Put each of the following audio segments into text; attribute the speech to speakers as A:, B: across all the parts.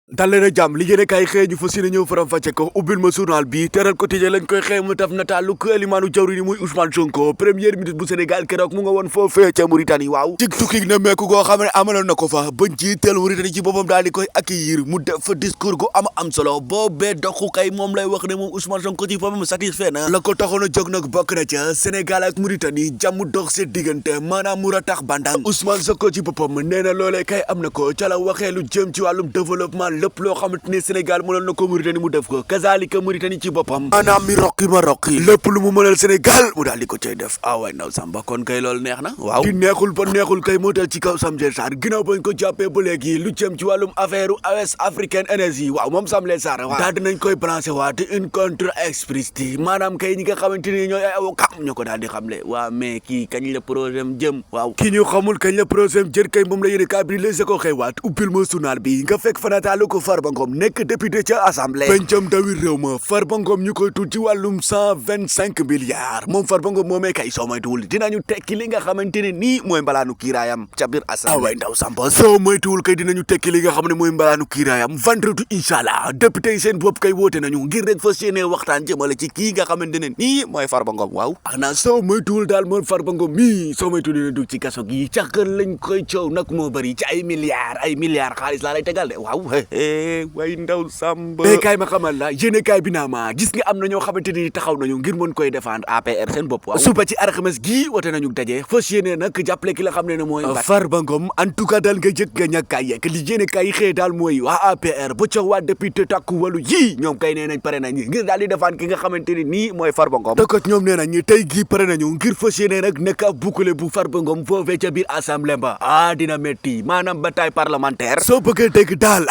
A: dal leen a jàmm li yéene kaay xëy ñu fas yéene ñëw faram fàcce ko ubbil ma journal bi teral quotidien lañ koy xëy mu taf nataalu ko elimaanu jawri ni muy Ousmane Sonko premier ministre bu Sénégal keroog mu nga woon foofee ca Mauritanie waaw ci tukki na meeku goo xam ne amaloon na ko fa ba njiital Mauritanie ci boppam daal di koy accueillir mu def fa discours gu am solo boobee doxu kay moom lay wax ne moom Ousmane Sonko ci boppam satisfait na la ko taxoon a jóg nag bokk na ca Sénégal ak Mauritanie jàmm dox seen diggante maanaam mu ratax bandang Ousmane Sonko ci boppam nee na loolee kay am na ko ca la waxee lu jëm ci wàllum développement lépp loo xamante ni Sénégal mënoon na ko Mauritanie mu def ko kazalika Mauritanie ci boppam maanaam mi roqi ma roqi lépp lu mu mënal Sénégal mu daal di ko cay def waay ndaw samba kon kay loolu neex na waaw di neexul ba neexul kay moo dal ci kaw Samsel Sarr ginnaaw bañ ko jàppee ba léegi lu jëm ci wàllum affaire West African Energy waaw moom Samsel Sarr waaw daal dinañ koy branché waat une contre express maanaam kay ñi nga xamante ni ñooy ay avocat ñoo ko daal di xamle waaw mais kii kañ la projet jëm waaw kii ñu xamul kañ la projet jër kay moom la yéene kaa bi les ko xëy waat ubbil ma journal bi nga fekk fanataalu ko Farba Ngom nekk député ca assemblée pencam ndawi réew ma Farba Ngom ñu koy tudd ci wàllum 125 milliards moom Farba Ngom moomee kay soo moytuwul dinañu tekki li nga xamante ne nii mooy mbalaanu kiiraayam ca biir assemblée waay ndaw samba soo moytuwul kay dinañu tekki li nga xam ne mooy mbalaanu kiiraayam vendredi inchallah député yi seen bopp kay woote nañu ngir rek fas yéene waxtaan jëmale ci kii nga xamante ne nii mooy Farba Ngom waaw xanaa soo moytuwul daal moom Farba Ngom mii soo moytuwul dina dugg ci kaso gi càkkal lañ koy coow nag moo bëri ci ay milliards xaalis laa lay tegal de waaw way ndaw samba mais kaay ma xamal la yéene kaay bi naa ma gis nga am na ñoo xamante ni taxaw nañu ngir mën koy défendre APR seen bopp waaw suba ci alxames gi wote nañu daje fas yéene nag jàppale ki la xam ne mooy Farba Ngom en tout cas daal nga jëkk nga ñàkk kaay yegg li yéene kaay xëy daal mooy waa APR ba ca waa député takku walu yii ñoom kay nee nañ pare nañ ngir daal di défendre ki nga xamante ni nii mooy Farba Ngom dëkkat ñoom nee nañ tey gii pare nañu ngir fas yéene nag nekk ab bouclier bu Farba Ngom foofee ca biir assemblée ba dina metti maanaam bataille parlementaire soo bëggee dégg daal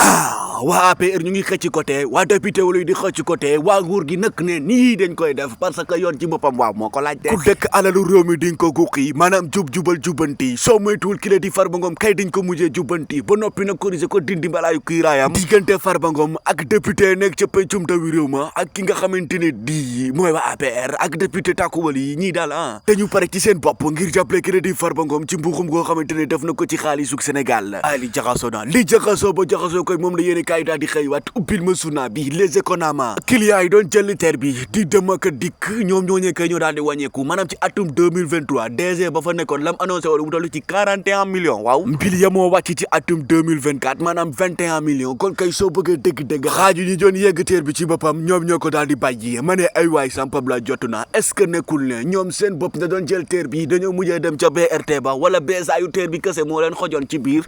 A: waa APR ñu ngi xëcc côté waa député wala di xëcc côté waa nguur gi nag ne nii dañ koy def parce que yoon ci boppam waaw moo ko laaj de ku dëkk alalu réew mi diñ ko guqi maanaam jubal jubanti soo moytuwul ki la di Farba Ngom kay diñ ko mujjee jubanti ba noppi nag corriger ko dindi mbalaayu kiiraayam diggante Farba Ngom ak député nekk ca pencum ndawi réew ma ak ki nga xamante ne di mooy waa APR ak député tàkkuwal yi ñii daal dañu pare ci seen bopp ngir jàppale ki la di Farba Ngom ci mbuuxum goo xamante ne def na ko ci xaalisuk Sénégal li jaxasoo na li jaxasoo ba jaxasoo koy moom la yéene kaay daal di xëy waat ubbil ma journal bi les économes clients yi doon jël terre bi di dem ak dikk ñoom ñooñee kay ñoo daal di wàññeeku maanaam ci atum 2023 DG ba fa nekkoon lam annoncé woon mu toll ci 41 millions waaw mbil ya moo wàcc ci atum 2024 maanaam 21 millions kon kay soo bëggee dëgg-dëgg xaaju ñu doon yegg terre bi ci boppam ñoom ñoo ko daal di bàyyi ma ne ay waay sampab la jotu na est-ce que nekkul ne ñoom seen bopp da doon jël terre bi dañoo mujjee dem ca BRT ba wala BSA yu terre bi kese moo leen xojoon ci biir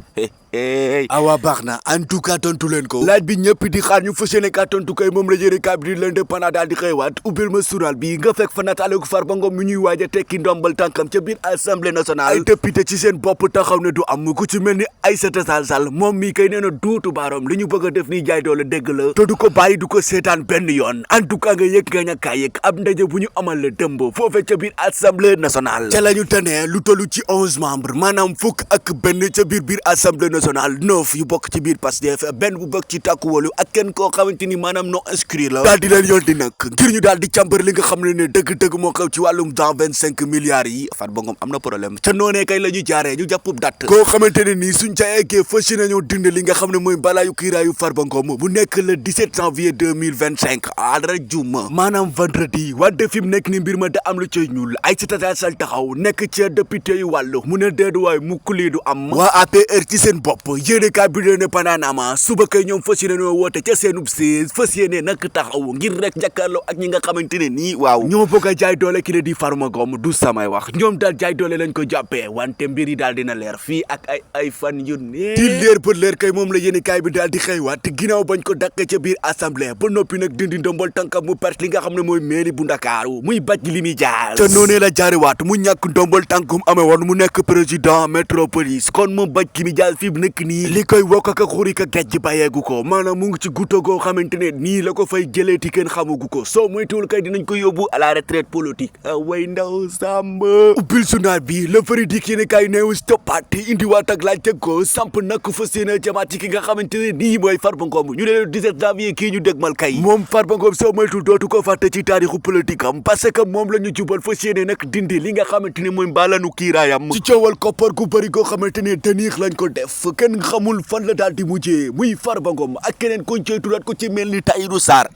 A: awa baax na en tout cas tontu leen ko laaj bi ñëpp di xaar ñu fas yéene ka tontu kay moom la yéene kaa bi di l'Indépendant daal di xëywaat ubbil ma journal bi nga fekk fa nataale ko Farba Ngom mi ñuy waaj a tekki ndombal tànkam ca biir assemblée nationale ay député ci seen bopp taxaw ne du am ku ci mel ni Aïssata Tall Sall moom mii kay nee na duutu baaroom li ñu bëgg a def nii jaay doole dégg la te du ko bàyyi du ko seetaan benn yoon en tout cas nga yëg nga ñàkkaa yëg ab ndaje bu ñu amal la dëmb foofee ca biir assemblée nationale ca la ñu tane lu tollu ci 11 membres maanaam fukk ak benn ca biir assemblée nationale 9 yu bokk ci biir Pastef benn bu bokk ci takkuwalu ak kenn koo xamante ni maanaam non inscrit la daal di leen yoon di nag ngir ñu daal di càmbar li nga xam ne dëgg-dëgg moo xew ci wàllum 125 milliards yi Farba Ngom am na problème ca noonee kay la ñu jaaree ñu jàpp date koo xamante ne nii suñ ca eggee fas yéene nañoo dindi li nga xam ne mooy balaayu kiiraayu Farba Ngom bu nekk le 17 janvier 2025 dara juma maanaam vendredi wadde fi mu nekk ni mbir ma da am lu cay ñuul Aïssata Tall Sall taxaw nekk ca député yu wàllu mu ne déeduwaay mukk lii du am waa APR ci seen bopp yéene kaa bi ne panaanama suba kay ñoom fas yéene noo woote ca seenub siis fas yéene nag taxaw ngir rek jàkkaarloo ak ñi nga xamante ne nii waaw ñoo bëgg a jaay doole ki la di Farba Ngom du samay wax ñoom daal jaay doole lañ ko jàppee wante mbir yi daal dina leer fii ak ay fan yu ne di leer ba leer kay moom la yéene kaay bi daal di xëywaat ginnaaw bañ ko dàqee ca biir assemblée ba noppi nag dindi ndombol tànkam mu perte li nga xam ne mooy mairie bu Ndakaaru muy baj li muy jaar te noonee la jaariwaat mu ñàkk ndombol tànkum amee woon mu nekk président métropolis kon moom baj ki mi jaar fi mu nekk nii li koy wokk ak xuri ka gejj bàyyeegu ko maanaam mu ngi ci gutto goo xamante ne nii la ko fay jëlee ti kenn xamugu ko soo moytuwul kay dinañ ko yóbbu à la retraite politique way ndaw sàmba ubbil journal bi le véridique yéene kaay neew stoppaat indiwaat ak laaj teg ko samp nag fas yéene jamaat ci ki nga xamante ne nii mooy Farba Ngom ñu ne le 17 janvier kii ñu dégmal kay moom Farba Ngom soo moytuwul dootu ko fàtte ci taarixu politique am parce que moom la ñu jubal fas yéene nag dindi li nga xamante ne mooy mbaalanu kiiraayam ci coowal koppar gu bëri goo xamante ne daniix lañ ko def kenn xamul fan la daal di mujjee muy Farba Ngom ak keneen ko cey turaat ko ci mel ni Tahirou Sarr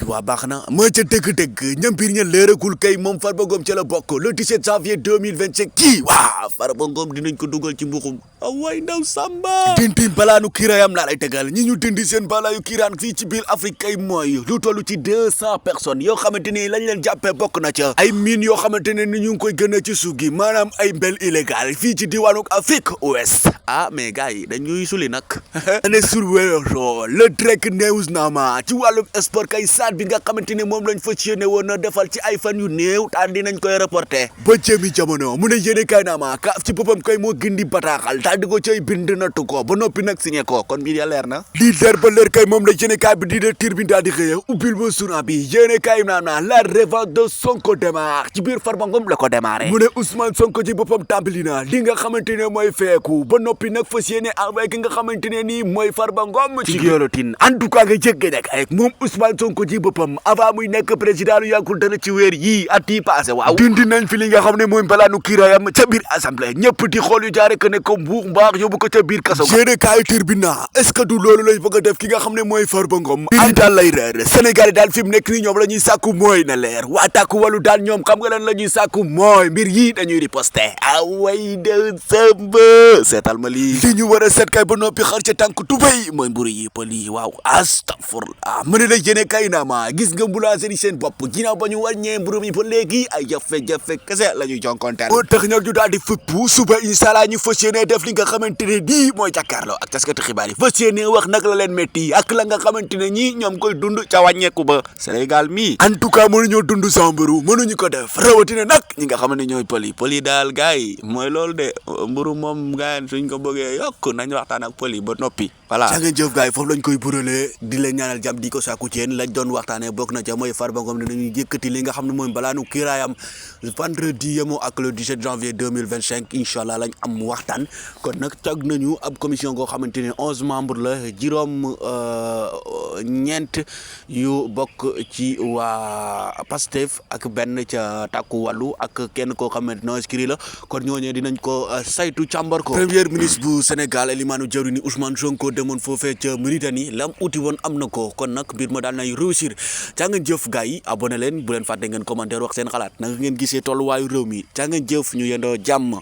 A: waa baax na ma ca dëgg-dëgg ñampir ña leeragul kay moom Farba Ngom ca la bokk le 17 janvier 2025 kii waa Farba Ngom dinañ ko dugal ci mbuxum waay ndaw samba dindi balaanu kiiraayam laa lay tegal ñi ñu dindi seen balaayu kiiraan fii ci biir Afrique kay mooy lu toll ci 200 personnes yoo xamante ni lañ leen jàppee bokk na ca ay mine yoo xamante ne ni ñu ngi koy gën a ci suuf gi maanaam ay mbel illégal fii ci diwaanu Afrique Ouest mais gars yi dañuy suli nag ne surveillance le Drake news na ma ci wàllum sport kay saat bi nga xamante ni moom lañ fas yéene woon na defal ci ay fan yu néew taan dinañ koy reporté ba jëmi jamono mu ne yéene kay naa ma kaaf ci boppam kay moo gindi bataaxal daal di ko cay bind natu ko ba noppi nag signé ko kon mbir ya leer na lii leer ba leer kay moom la yéene kaay bi di de tir bi daal di xëye ubbil ba journal bi yéene kaay naa la revanche de Sonko démarre ci biir Farba Ngom la ko démarré mu ne Ousmane Sonko ci boppam tàmbali na li nga xamante ne mooy feeku ba noppi nag fas yéene avec nga xamante ne nii mooy Farba Ngom ci guillotine en tout cas nga jégge nag ak moom Ousmane Sonko ci boppam avant muy nekk président lu yàggul dara ci weer yii at yi passé waaw dindi nañ fi li nga xam ne mooy mbalaanu kiiraayam ca biir assemblée ñëpp di xool yu jaare que ne ko mbuux mbaax yóbbu ko ca biir kaso yéene kaay tribunal est-ce que du loolu lay bëgg a def ki nga xam ne mooay Farba Ngom mbir yi daal lay reer Sénégal yi daal fi mu nekk nii ñoom la ñuy sàkku mooy na leer waa tàkku wàllu daal ñoom xam nga lan la ñuy sàkku mooy mbir yii dañuy riposte away de sëmb seetal ma lii li ñu war a seet kay ba noppi xar ca tànk tubéy mooy mburu yi pël yi waaw astafurlah mu ne la yéene kaay naa ma gis nga boulangerie seen bopp ginnaaw ba ñu wàññee mburu mi ba léegi ay jafe-jafe kese la ñuy jonkonteel moo tax nag ñu daal di fëpp suba inshallah ñu fas yéene def li nga xamante ne nii mooy jàkkaarloo ak taskatu xibaar yi fas yéene wax nag la leen métti ak la nga xamante ne ñii ñoom koy dund ca wàññeeku ba Sénégal mi en tout cas mënuñoo dund sans mburu mënuñu ko def rawatina nag ñi nga xam ne ñooy pël yi daal gars yi mooy loolu de mburu moom gars yi suñ ko bëggee yokk nañ waxtaan ak pël yi ba noppi voilà ca ngeen jëf gars yi foofu lañ koy buralee di leen ñaanal jàmm di ko sàkku ci yéen lañ doon waxtaanee bokk na ca mooy Farba Ngom ne dañuy yëkkati li nga xam ne mooy balaanu kiiraayam vendredi yemoo ak le 17 janvier 2025 inchallah lañ am waxtaan kon nag tag nañu ab commission goo xamante ne 11 membres la juróom ñeent yu bokk ci waa Pastef ak benn ca takku wàllu ak kenn koo xamante non inscrit la kon ñooñee dinañ ko saytu càmbar ko premier ministre bu Sénégal Elimaanu Jawriñ Ousmane Sonko demoon foofee ca Mauritanie lam uti woon am na ko kon nag mbir ma daal nay réussir ca ngeen jëf gars yi abonné leen bu leen fàtte ngeen commentaire wax seen xalaat naka ngeen gisee tolluwaayu réew mi ca ngeen jëf ñu yendoo jàmm